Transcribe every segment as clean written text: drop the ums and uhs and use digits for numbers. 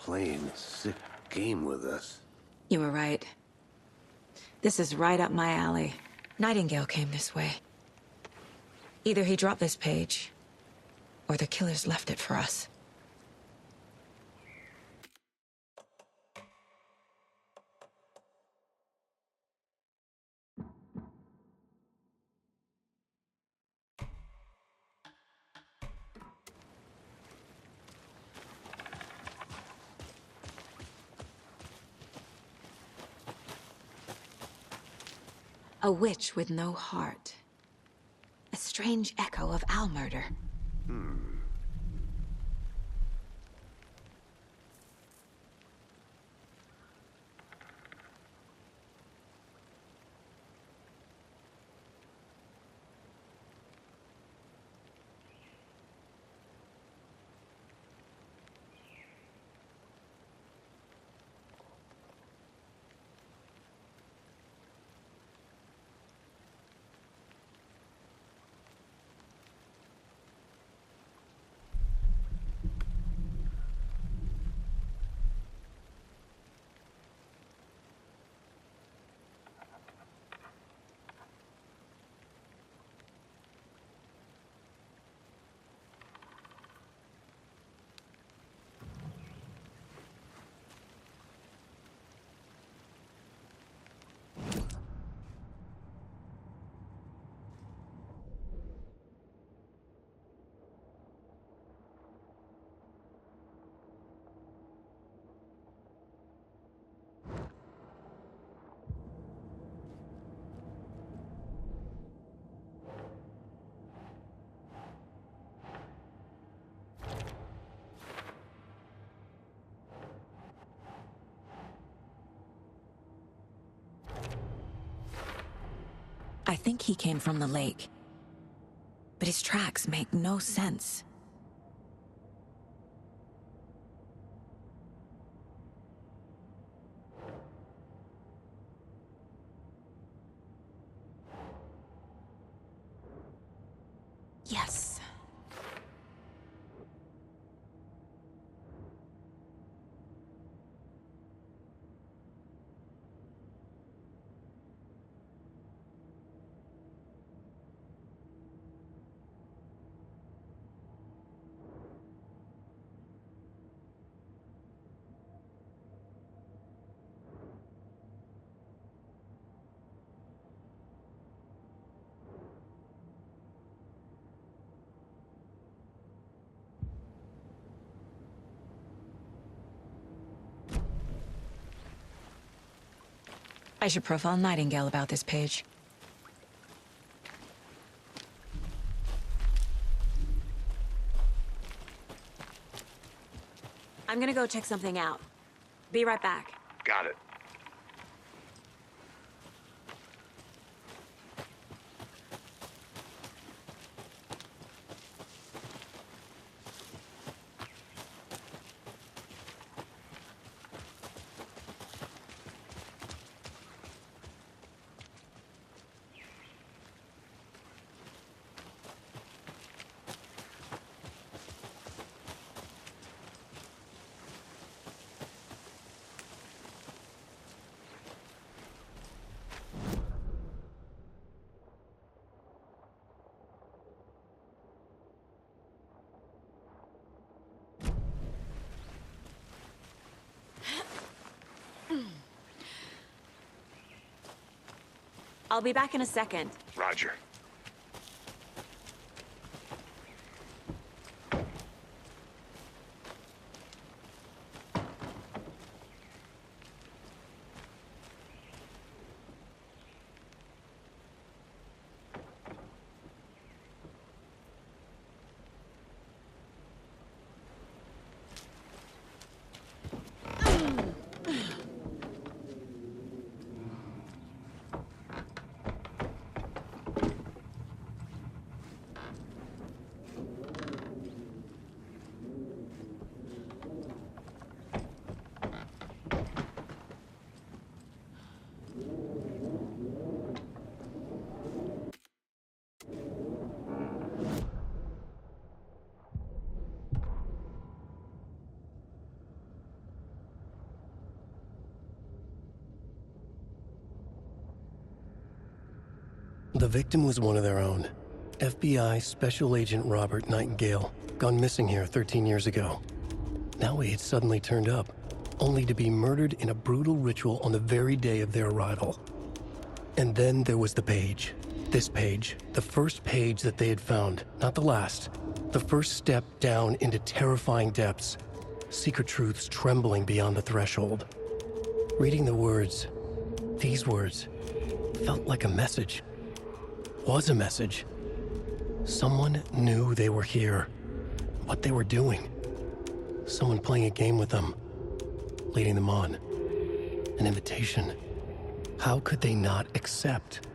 playing a sick game with us. You were right. This is right up my alley. Nightingale came this way. Either he dropped this page, or the killers left it for us. A witch with no heart. A strange echo of owl murder. I think he came from the lake. But his tracks make no sense. Yes. I should profile Nightingale about this page. I'm gonna go check something out. Be right back. Got it. I'll be back in a second. Roger. The victim was one of their own. FBI Special Agent Robert Nightingale, gone missing here 13 years ago. Now he had suddenly turned up, only to be murdered in a brutal ritual on the very day of their arrival. And then there was the page. This page, the first page that they had found, not the last. The first step down into terrifying depths. Secret truths trembling beyond the threshold. Reading the words, these words, felt like a message. Was a message. Someone knew they were here. What they were doing. Someone playing a game with them. Leading them on. An invitation. How could they not accept?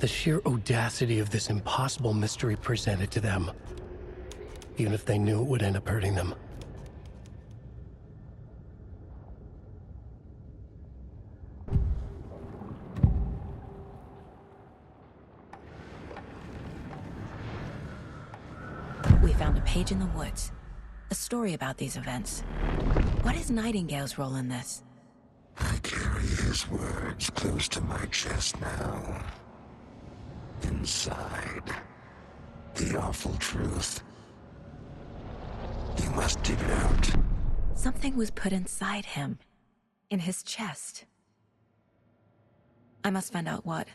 The sheer audacity of this impossible mystery presented to them. Even if they knew it would end up hurting them. We found a page in the woods. A story about these events. What is Nightingale's role in this? I carry his words close to my chest now. Inside, the awful truth. You must dig it out. Something was put inside him. In his chest. I must find out what.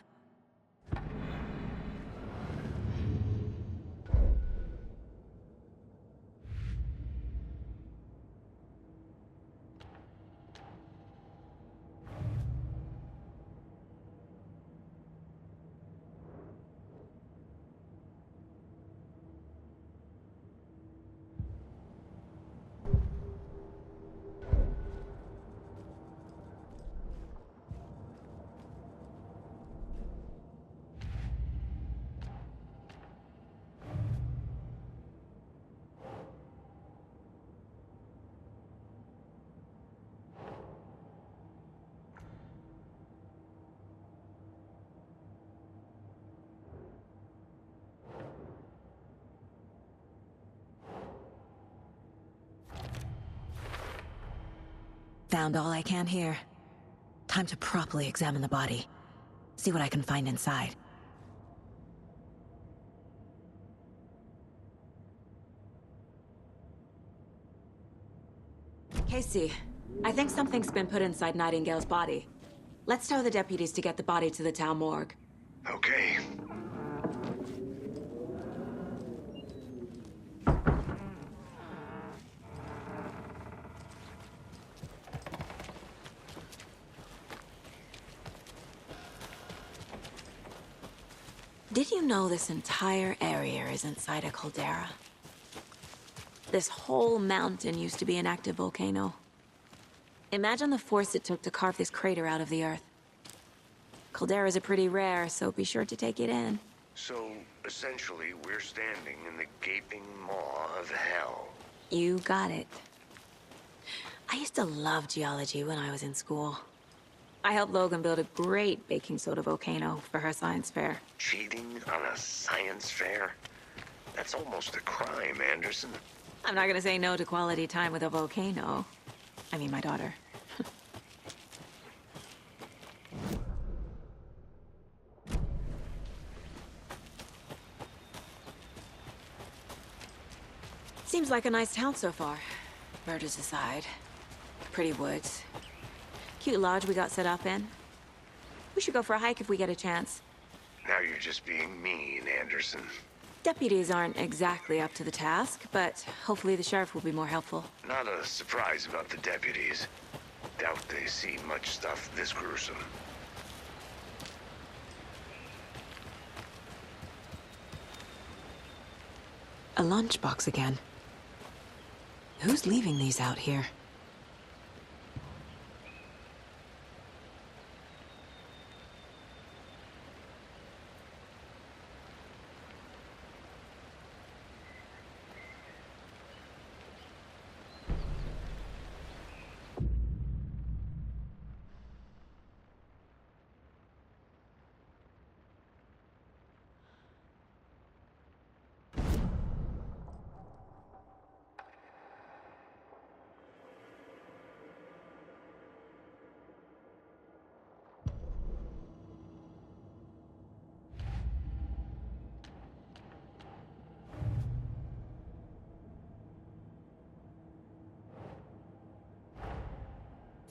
Found all I can here. Time to properly examine the body. See what I can find inside. Casey, I think something's been put inside Nightingale's body. Let's tell the deputies to get the body to the town morgue. Okay. Did you know this entire area is inside a caldera? This whole mountain used to be an active volcano. Imagine the force it took to carve this crater out of the earth. Calderas are pretty rare, so be sure to take it in. So, essentially, we're standing in the gaping maw of hell. You got it. I used to love geology when I was in school. I helped Logan build a great baking soda volcano for her science fair. Cheating on a science fair? That's almost a crime, Anderson. I'm not gonna say no to quality time with a volcano. I mean, my daughter. Seems like a nice town so far. Murders aside. Pretty woods. Cute lodge we got set up in. We should go for a hike if we get a chance. Now you're just being mean, Anderson. Deputies aren't exactly up to the task, but hopefully the sheriff will be more helpful. Not a surprise about the deputies. Doubt they see much stuff this gruesome. A lunchbox again. Who's leaving these out here?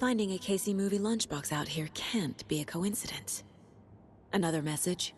finding a Casey movie lunchbox out here can't be a coincidence. Another message?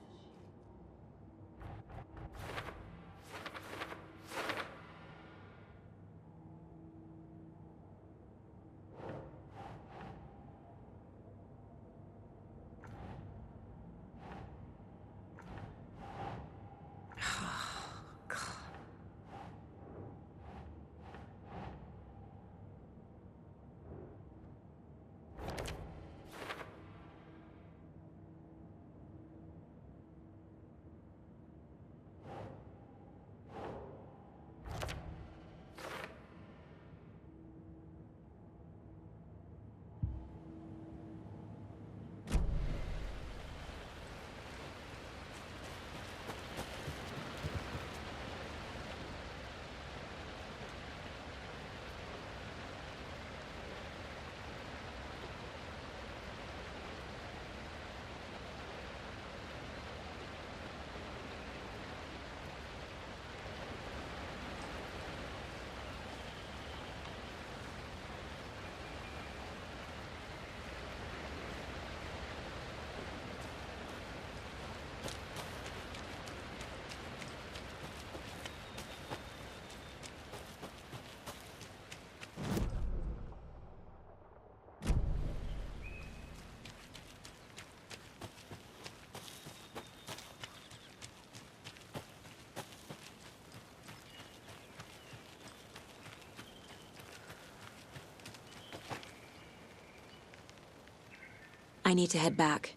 I need to head back.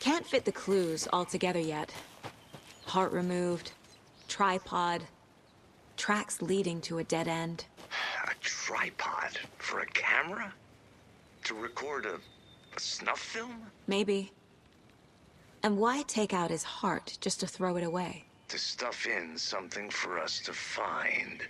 Can't fit the clues all together yet. Heart removed, tripod, tracks leading to a dead end. A tripod for a camera? To record a snuff film? Maybe. And why take out his heart just to throw it away? To stuff in something for us to find.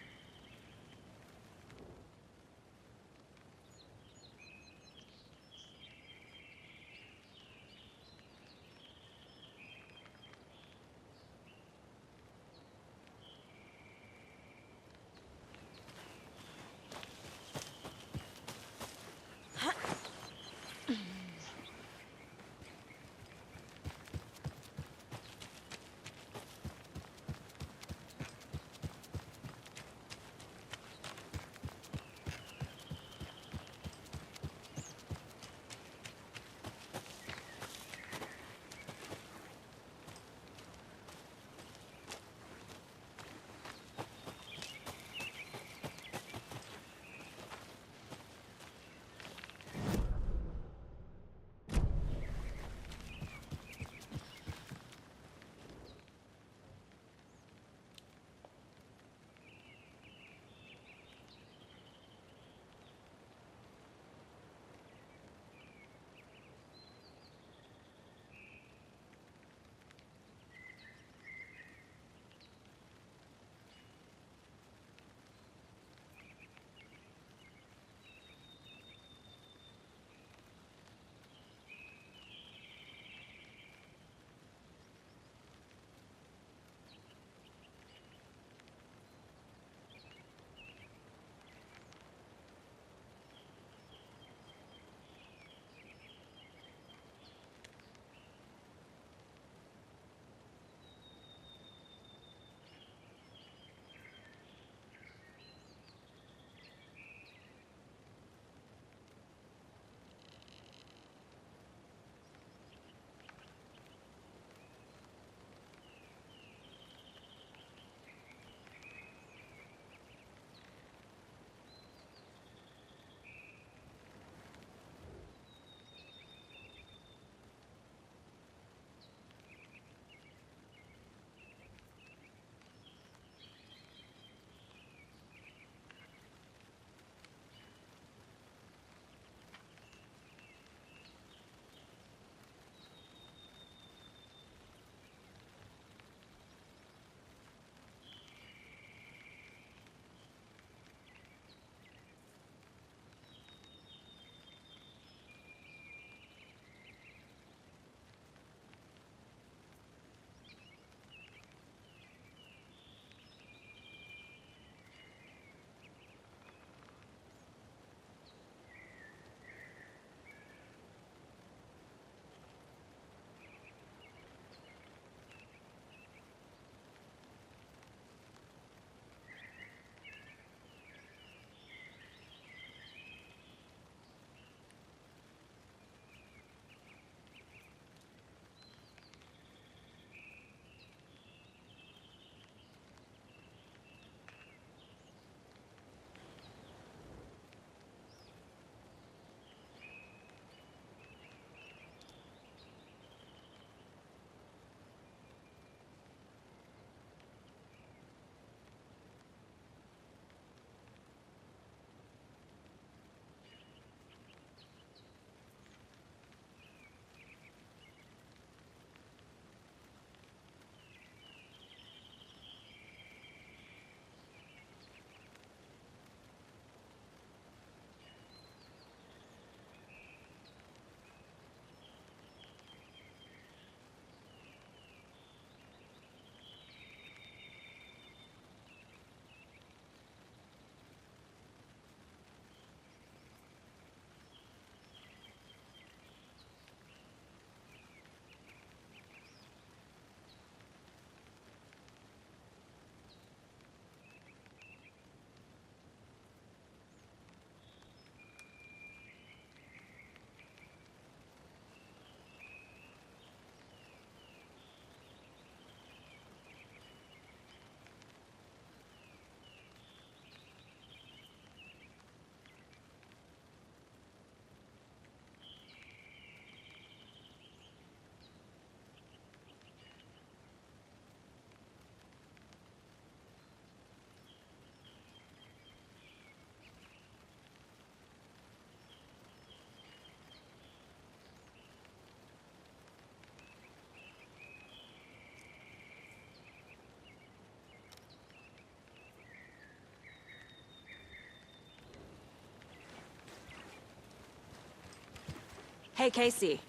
Hey, Casey.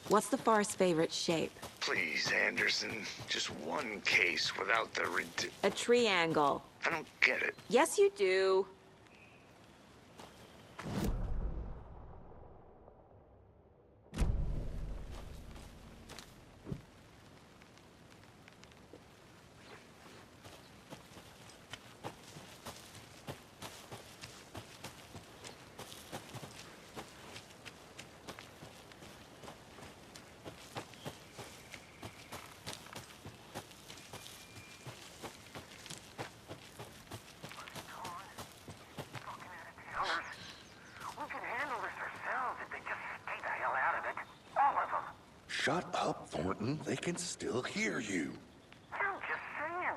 What's the far's favorite shape? Please, Anderson. Just one case without the A triangle. I don't get it. Yes, you do. Shut up, Thornton. They can still hear you. I'm just saying.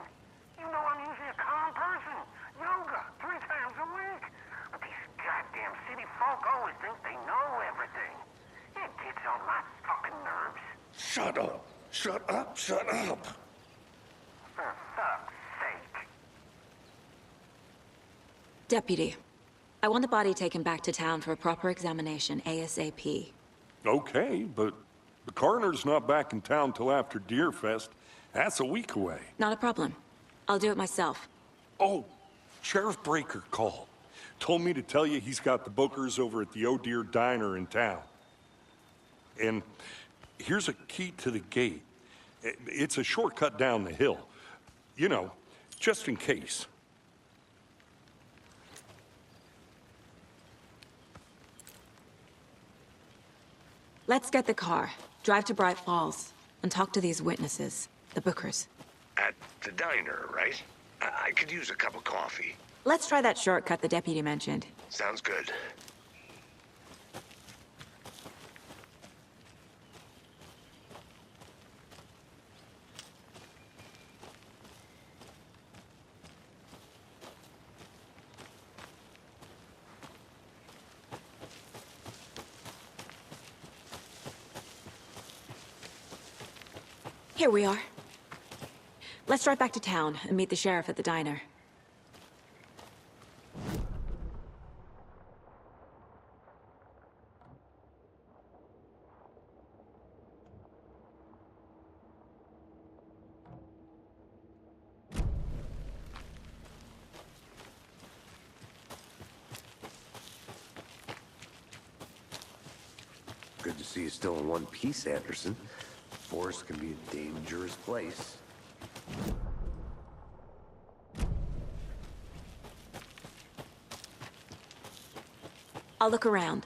You know I'm usually a calm person. Yoga 3 times a week. But these goddamn city folk always think they know everything. It gets on my fucking nerves. Shut up. Shut up. Shut up. For fuck's sake. Deputy, I want the body taken back to town for a proper examination, ASAP. Okay, but the coroner's not back in town till after Deerfest. That's a week away. Not a problem. I'll do it myself. Oh, Sheriff Breaker called. Told me to tell you he's got the Bookers over at the Oh Deer Diner in town. And here's a key to the gate. It's a shortcut down the hill. You know, just in case. Let's get the car, drive to Bright Falls, and talk to these witnesses, the Bookers. At the diner, right? I could use a cup of coffee. Let's try that shortcut the deputy mentioned. Sounds good. Here we are. Let's drive back to town and meet the sheriff at the diner. Good to see you still in one piece, Anderson. Forest can be a dangerous place. I'll look around.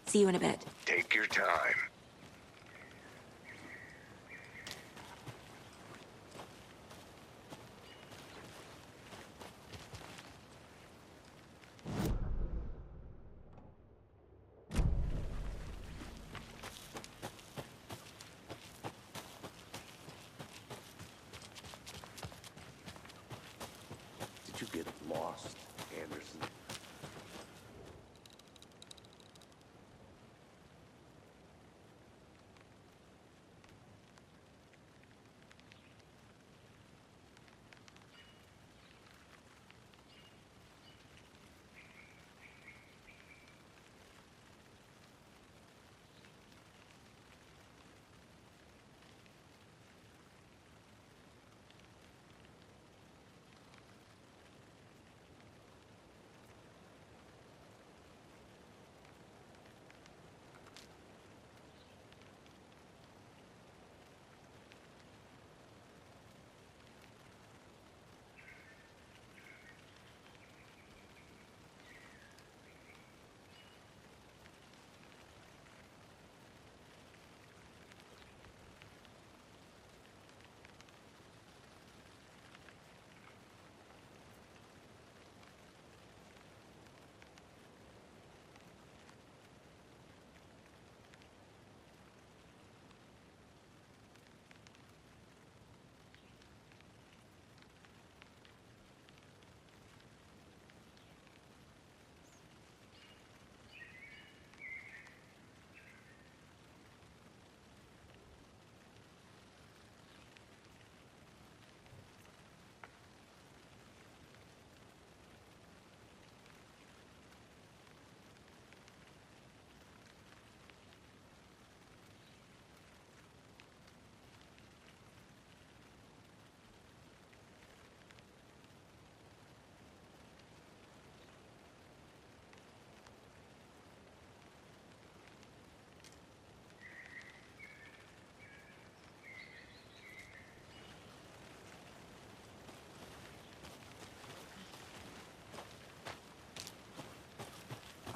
See you in a bit. Take your time. Did you get lost, Anderson?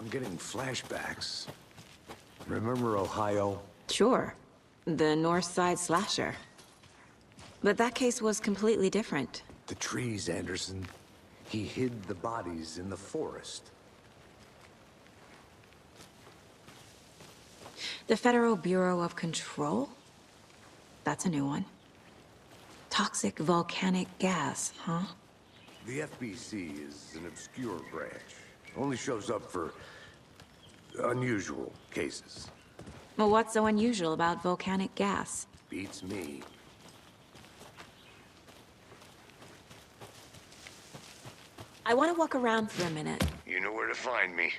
I'm getting flashbacks. Remember Ohio? Sure. The North Side slasher. But that case was completely different. The trees, Anderson. He hid the bodies in the forest. The Federal Bureau of Control? That's a new one. Toxic volcanic gas, huh? The FBC is an obscure branch. Only shows up for unusual cases. Well, what's so unusual about volcanic gas? Beats me. I want to walk around for a minute. You know where to find me.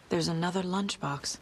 There's another lunchbox.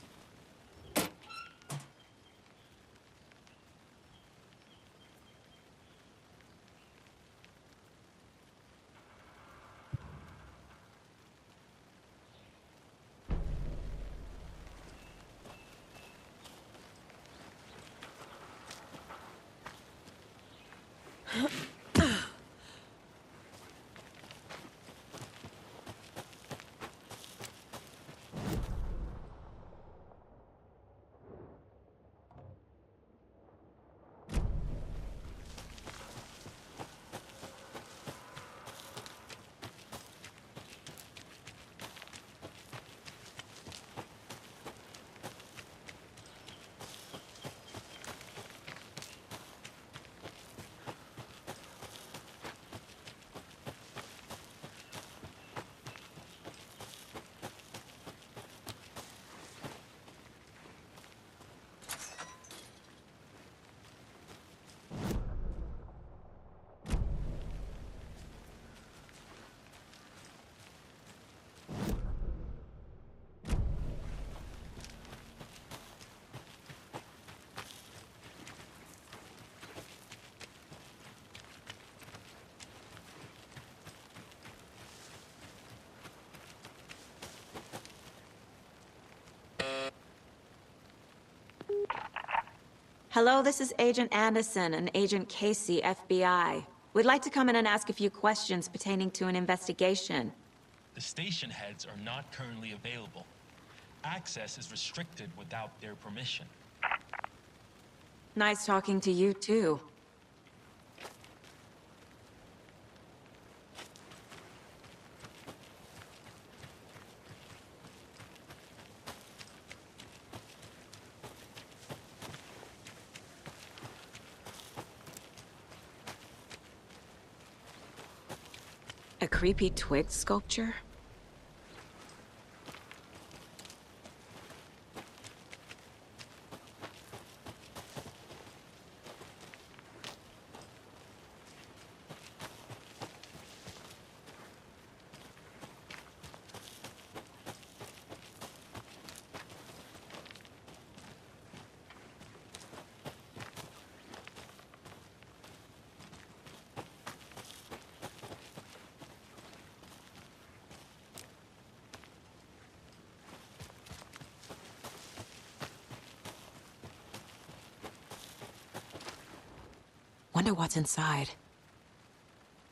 Hello, this is Agent Anderson and Agent Casey, FBI. We'd like to come in and ask a few questions pertaining to an investigation. The station heads are not currently available. Access is restricted without their permission. Nice talking to you, too. A creepy twig sculpture? Wonder what's inside.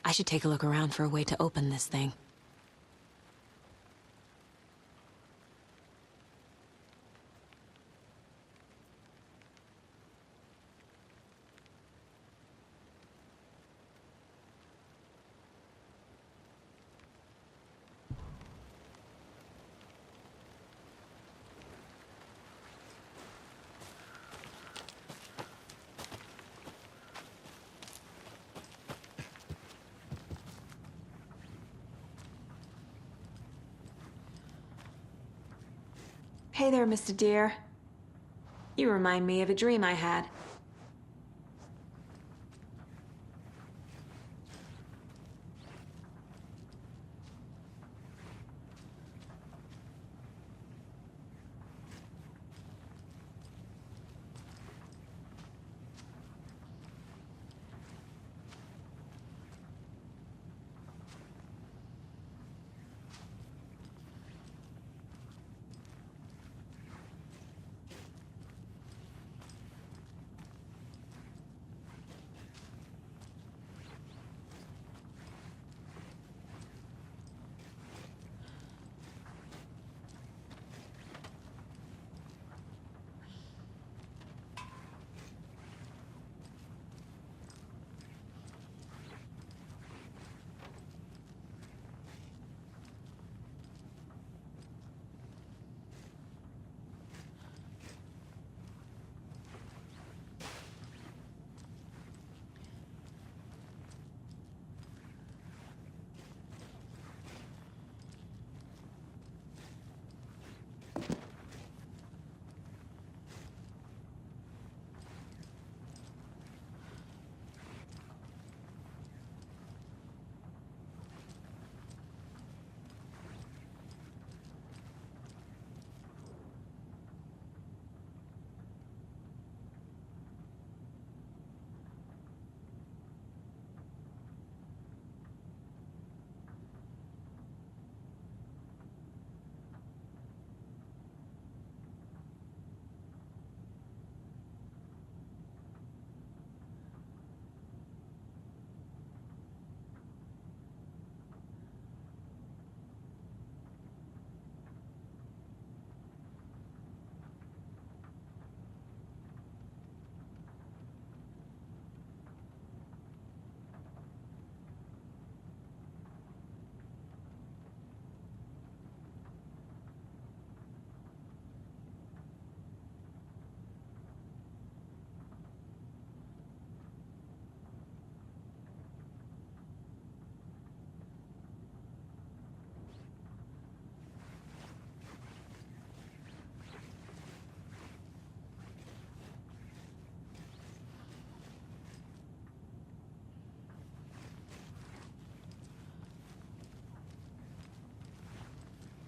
I should take a look around for a way to open this thing. Hey there, Mr. Deer. You remind me of a dream I had.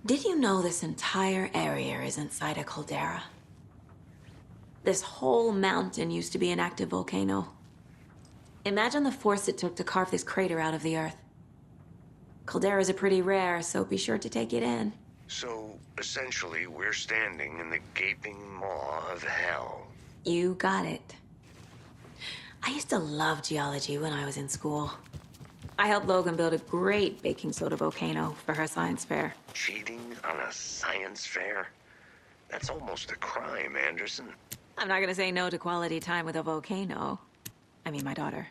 Did you know this entire area is inside a caldera? This whole mountain used to be an active volcano. Imagine the force it took to carve this crater out of the earth. Calderas are pretty rare, so be sure to take it in. So, essentially, we're standing in the gaping maw of hell. You got it. I used to love geology when I was in school. I helped Logan build a great baking soda volcano for her science fair. Cheating on a science fair? That's almost a crime, Anderson. I'm not gonna say no to quality time with a volcano. I mean, my daughter.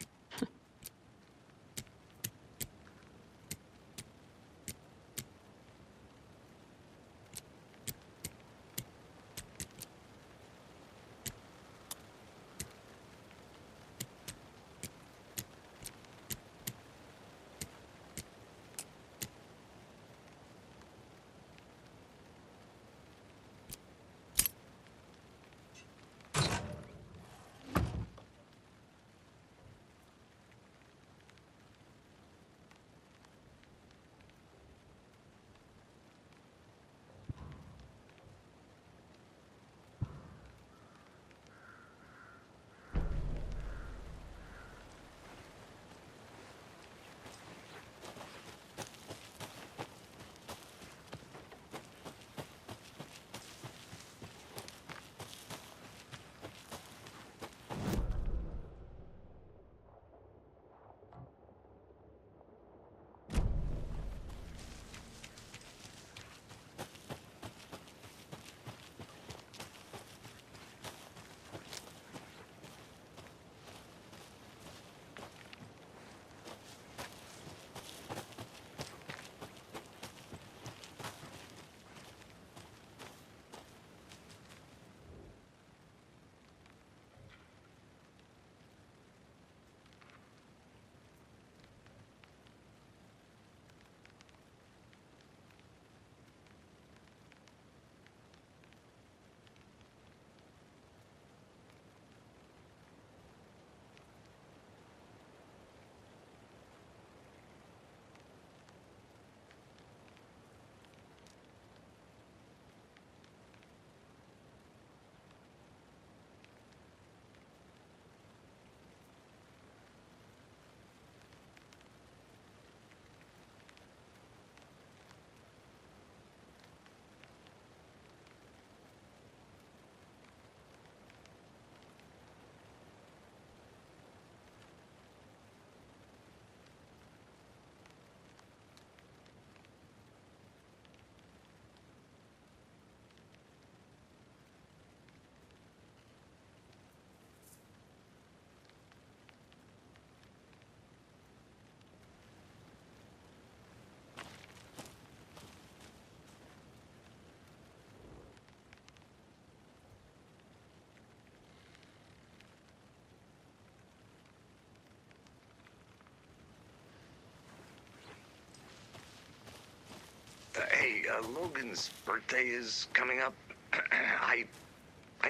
Hey, Logan's birthday is coming up. I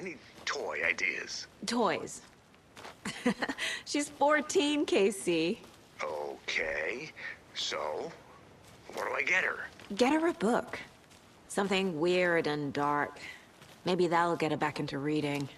need toy ideas. Toys. She's 14, Casey. Okay, so what do I get her? Get her a book. Something weird and dark. Maybe that'll get her back into reading.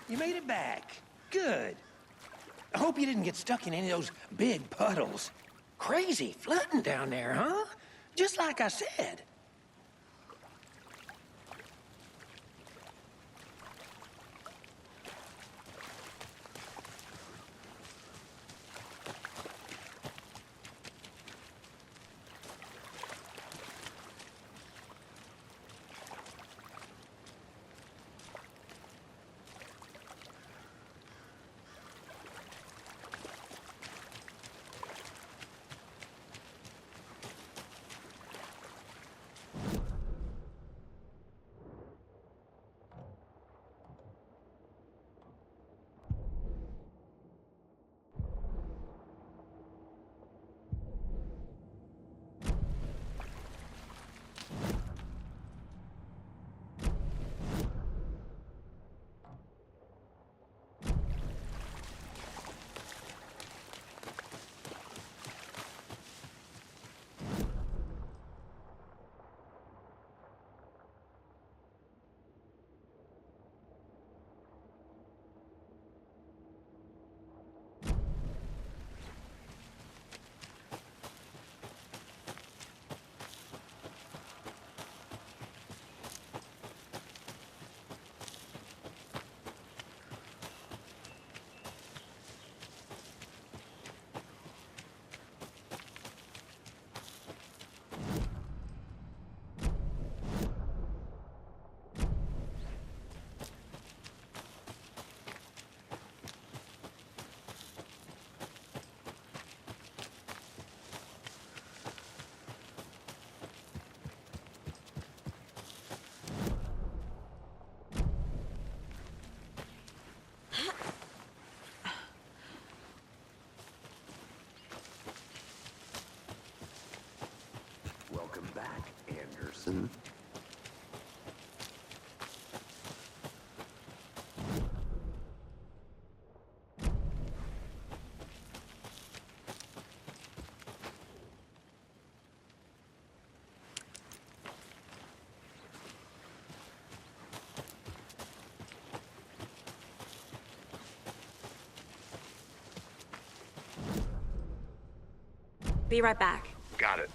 You made it back. Good. I hope you didn't get stuck in any of those big puddles. Crazy flooding down there, huh? Just like I said. Welcome back, Anderson. Be right back. Got it.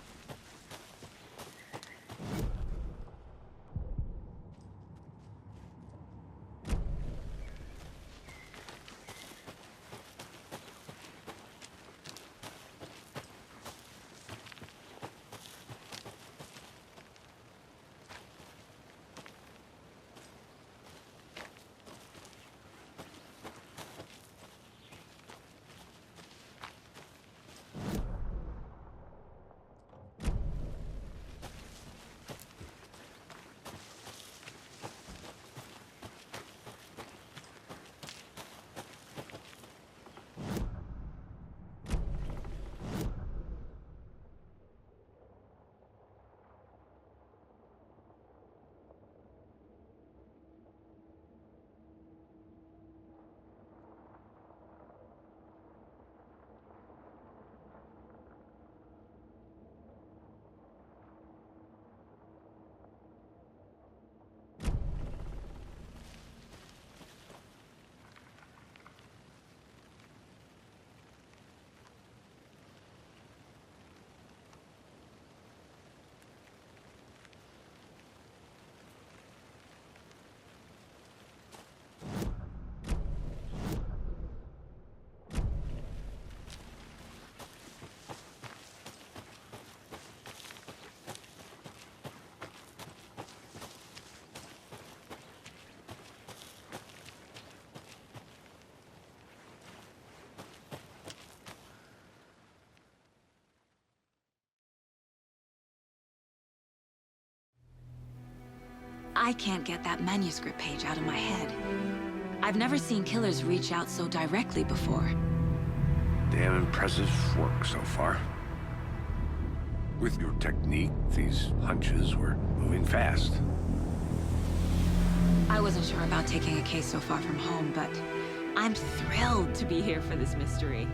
I can't get that manuscript page out of my head. I've never seen killers reach out so directly before. Damn impressive work so far. With your technique, these hunches were moving fast. I wasn't sure about taking a case so far from home, but I'm thrilled to be here for this mystery.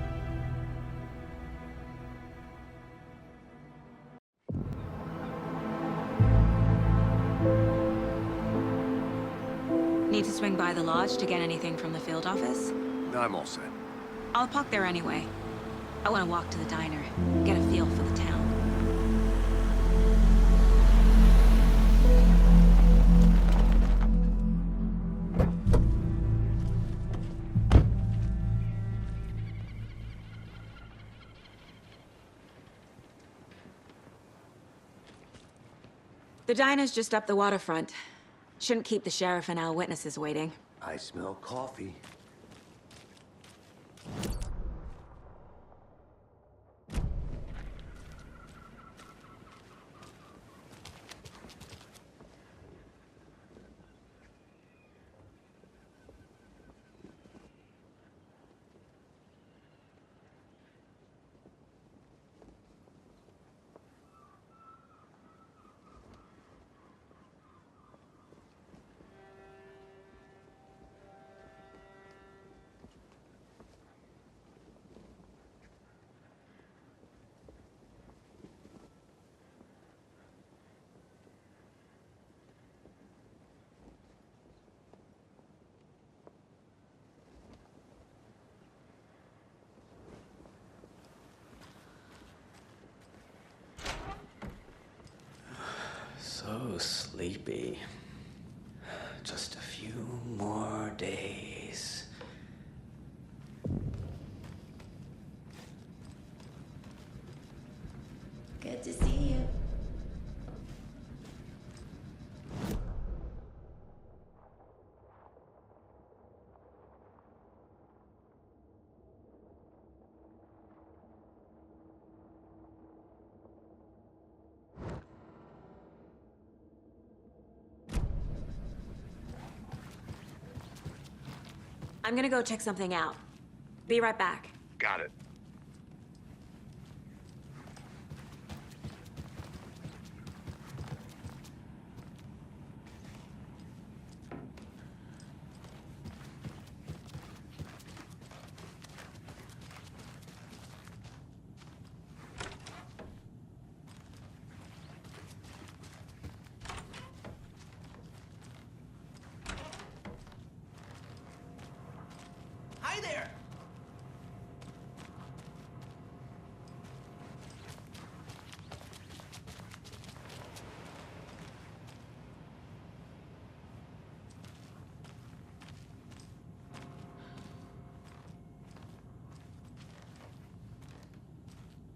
Need to swing by the lodge to get anything from the field office? I'm all set. I'll park there anyway. I want to walk to the diner, get a feel for the town. The diner's just up the waterfront. Shouldn't keep the sheriff and our witnesses waiting. I smell coffee. So sleepy. Just a few more days. Good to see you. I'm gonna go check something out. Be right back. Got it. Hi there!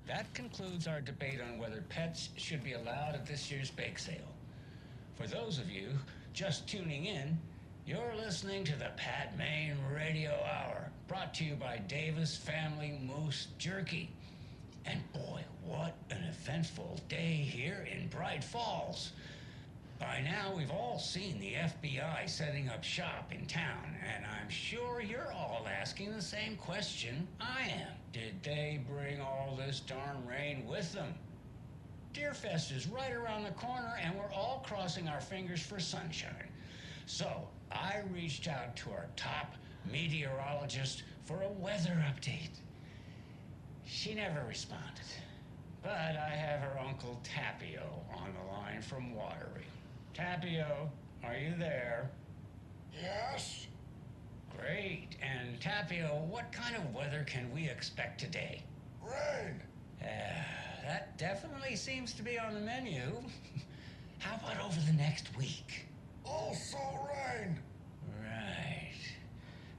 That concludes our debate on whether pets should be allowed at this year's bake sale. For those of you just tuning in, you're listening to the Pat Maine Radio Hour, brought to you by Davis Family Moose Jerky. And boy, what an eventful day here in Bright Falls. By now, we've all seen the FBI setting up shop in town, and I'm sure you're all asking the same question I am. Did they bring all this darn rain with them? Deerfest is right around the corner, and we're all crossing our fingers for sunshine. So, I reached out to our top meteorologist for a weather update. She never responded, but I have her Uncle Tapio on the line from Watery. Tapio, are you there? Yes? Great. And Tapio, what kind of weather can we expect today? Rain. That definitely seems to be on the menu. How about over the next week? Also rain. Right.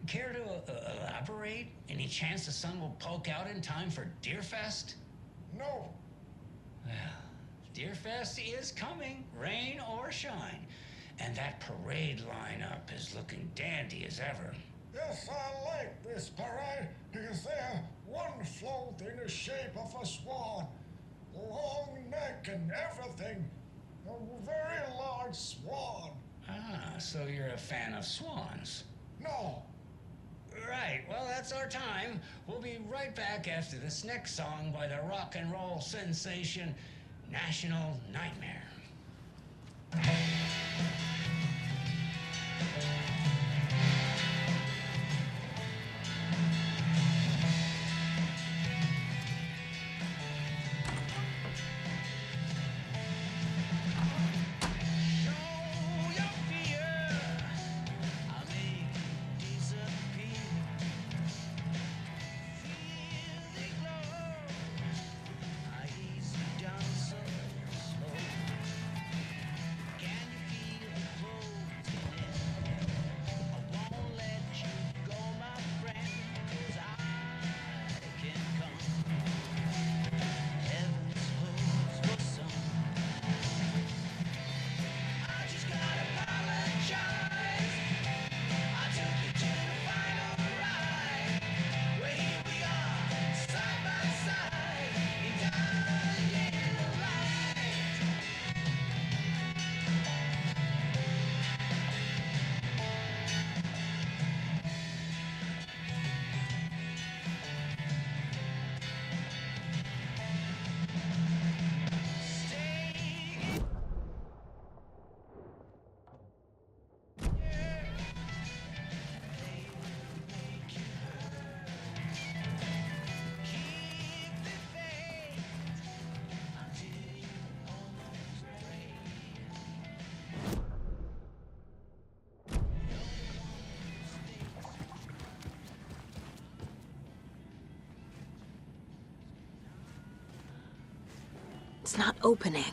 Care to elaborate? Any chance the sun will poke out in time for Deerfest? No. Well, Deerfest is coming, rain or shine. And that parade lineup is looking dandy as ever. Yes, I like this parade because they're one float in the shape of a swan. Long neck and everything. A very large swan. Ah, so you're a fan of swans. No. Right, well, that's our time. We'll be right back after this next song by the rock and roll sensation, National Nightmare. Show your fear. I'm It's not opening.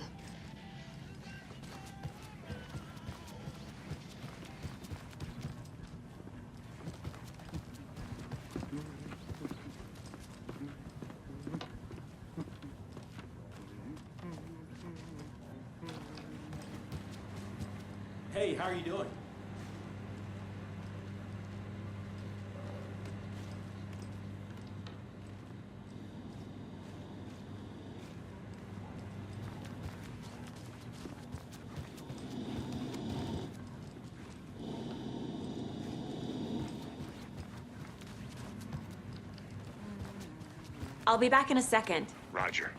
Hey, how are you doing? I'll be back in a second. Roger.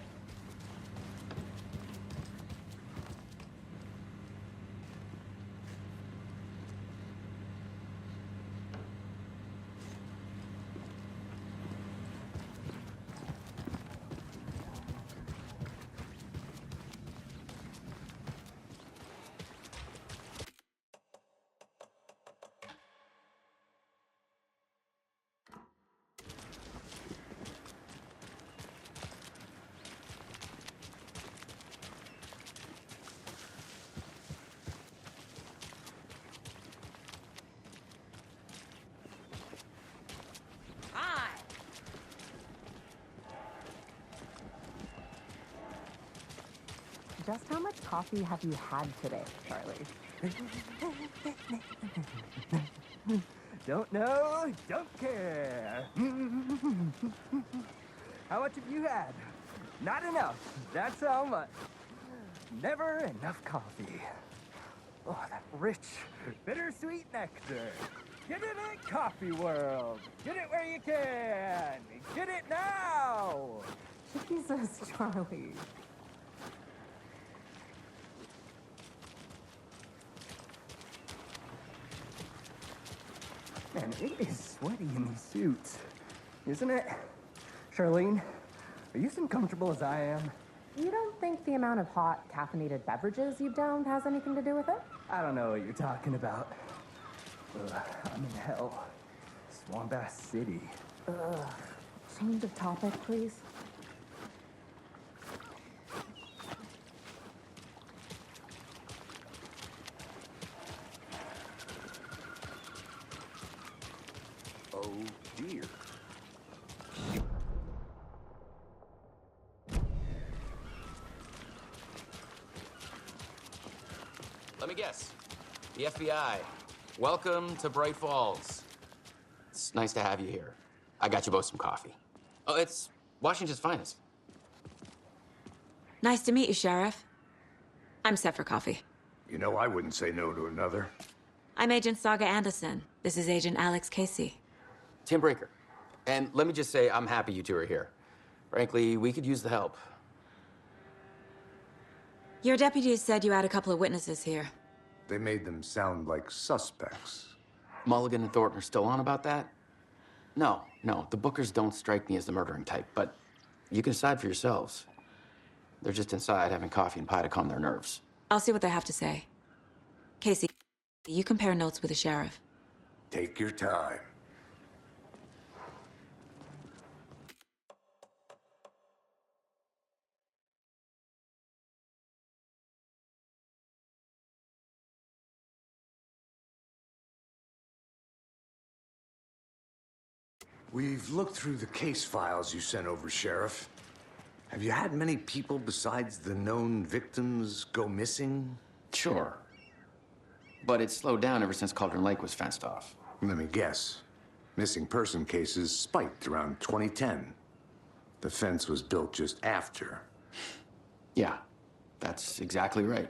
Just how much coffee have you had today, Charlie? Don't know, don't care. How much have you had? Not enough. That's how much. Never enough coffee. Oh, that rich, bittersweet nectar. Get it in Coffee World. Get it where you can. Get it now. Jesus, Charlie. Man, it is sweaty in these suits, isn't it? Charlene, are you as uncomfortable as I am? You don't think the amount of hot, caffeinated beverages you've downed has anything to do with it? I don't know what you're talking about. Ugh, I'm in hell. Swamp Ass City. Ugh. Change of topic, please. Oh dear. Let me guess. The FBI. Welcome to Bright Falls. It's nice to have you here. I got you both some coffee. Oh, it's Washington's finest. Nice to meet you, Sheriff. I'm set for coffee. You know, I wouldn't say no to another. I'm Agent Saga Anderson. This is Agent Alex Casey. Tim Breaker. And let me just say, I'm happy you two are here. Frankly, we could use the help. Your deputies said you had a couple of witnesses here. They made them sound like suspects. Mulligan and Thornton are still on about that? No, the Bookers don't strike me as the murdering type, but you can decide for yourselves. They're just inside having coffee and pie to calm their nerves. I'll see what they have to say. Casey, you compare notes with the sheriff. Take your time. We've looked through the case files you sent over, Sheriff. Have you had many people besides the known victims go missing? Sure. But it's slowed down ever since Cauldron Lake was fenced off. Let me guess. Missing person cases spiked around 2010. The fence was built just after. Yeah, that's exactly right.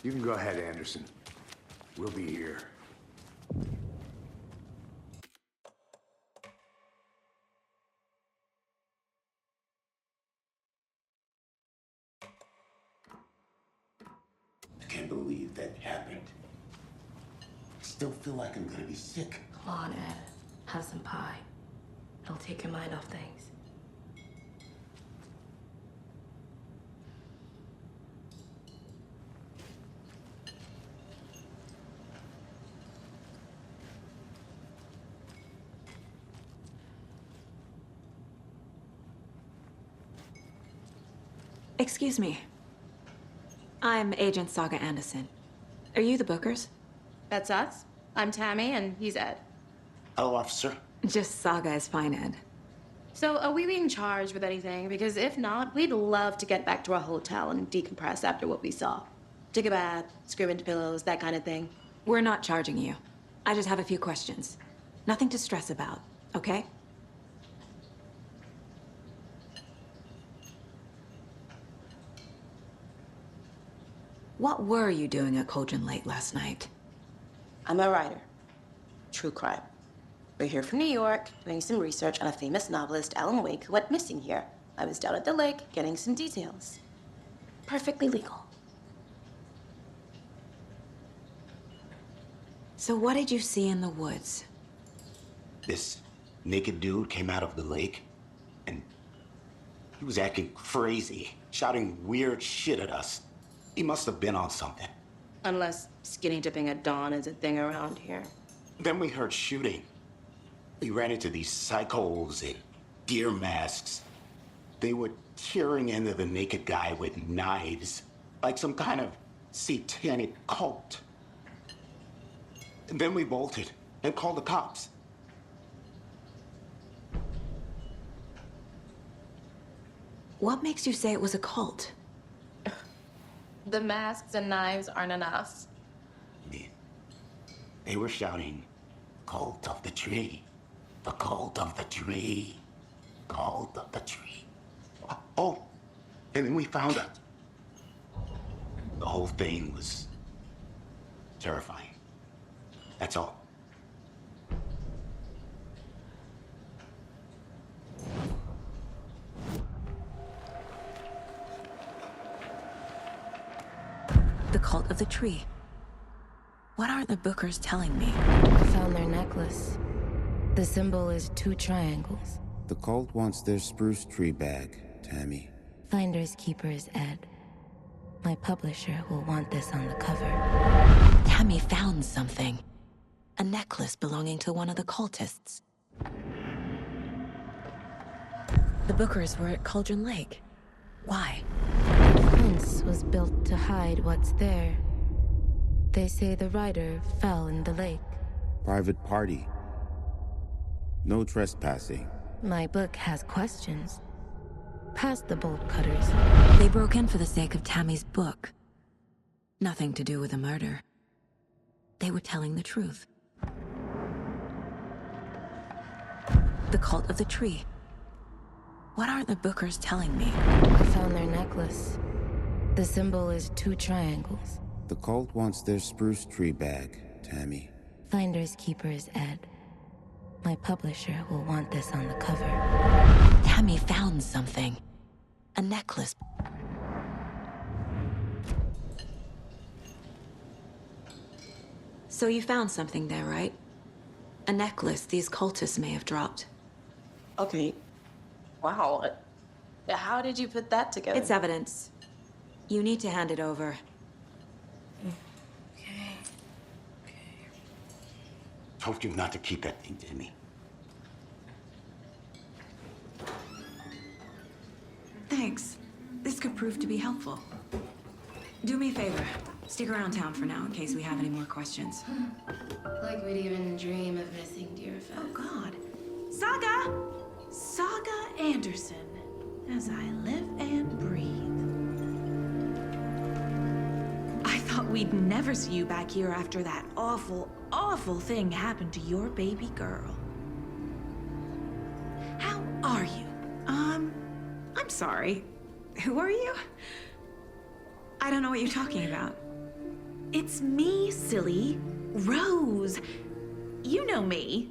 You can go ahead, Anderson. We'll be here. I can't believe that happened. I still feel like I'm gonna be sick. Come on, Ed. Have some pie. It'll take your mind off things. Excuse me. I'm Agent Saga Anderson. Are you the Bookers? That's us. I'm Tammy, and he's Ed. Hello, officer. Just Saga is fine, Ed. So, are we being charged with anything? Because if not, we'd love to get back to our hotel and decompress after what we saw. Take a bath, scream into pillows, that kind of thing. We're not charging you. I just have a few questions. Nothing to stress about, okay? What were you doing at Cauldron Lake last night? I'm a writer. True crime. We're here from New York, doing some research on a famous novelist, Alan Wake, who went missing here. I was down at the lake, getting some details. Perfectly legal. So what did you see in the woods? This naked dude came out of the lake, and he was acting crazy, shouting weird shit at us. He must have been on something. Unless skinny dipping at dawn is a thing around here. Then we heard shooting. We ran into these psychos in deer masks. They were tearing into the naked guy with knives, like some kind of satanic cult. And then we bolted and called the cops. What makes you say it was a cult? The masks and knives aren't enough. They were shouting, "Cult of the tree, the cult of the tree, cult of the tree." Oh, and then we found it. The whole thing was terrifying. That's all. The cult of the tree. What aren't the Bookers telling me? I found their necklace. The symbol is 2 triangles. The cult wants their spruce tree bag, Tammy. Finders keepers, Ed. My publisher will want this on the cover. Tammy found something. A necklace belonging to one of the cultists. The Bookers were at Cauldron Lake. Why? The fence was built to hide what's there. They say the rider fell in the lake. Private party. No trespassing. My book has questions. Past the bolt cutters. They broke in for the sake of Tammy's book. Nothing to do with the murder. They were telling the truth. The cult of the tree. What aren't the Bookers telling me? I found their necklace. The symbol is 2 triangles. The cult wants their spruce tree bag, Tammy. Finders keepers, Ed. My publisher will want this on the cover. Tammy found something. A necklace. So you found something there, right? A necklace these cultists may have dropped. Okay. Wow. How did you put that together? It's evidence. You need to hand it over. Told you not to keep that thing, Tammy. Thanks. This could prove to be helpful. Do me a favor. Stick around town for now in case we have any more questions. Like we'd even dream of missing Deerfest. Oh, God. Saga! Saga Anderson. As I live and breathe. I thought we'd never see you back here after that awful, awful thing happened to your baby girl. How are you? I'm sorry. Who are you? I don't know what you're talking about. It's me, silly. Rose. You know me.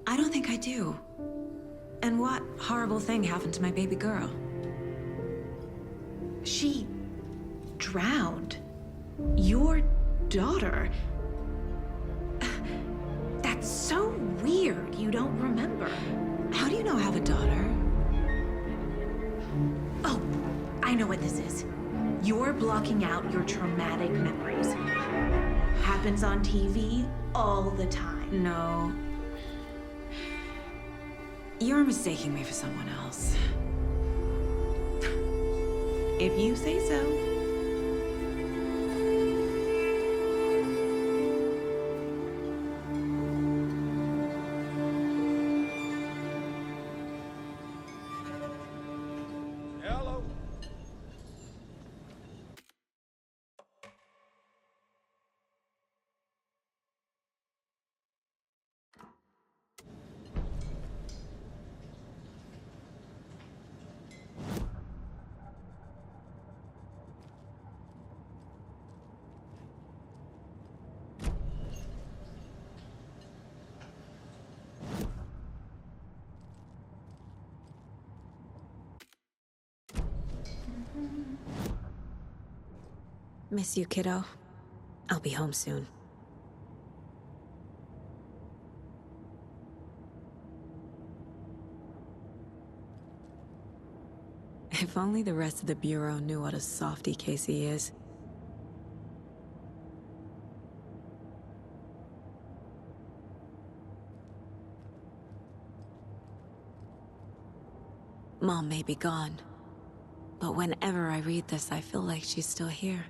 I don't think I do. And what horrible thing happened to my baby girl? She drowned. Your daughter. That's so weird you don't remember. How do you know I have a daughter? Oh, I know what this is. You're blocking out your traumatic memories. Happens on TV all the time. No. You're mistaking me for someone else. If you say so. Hello. Miss you, kiddo. I'll be home soon. If only the rest of the Bureau knew what a softy Casey is. Mom may be gone, but whenever I read this, I feel like she's still here.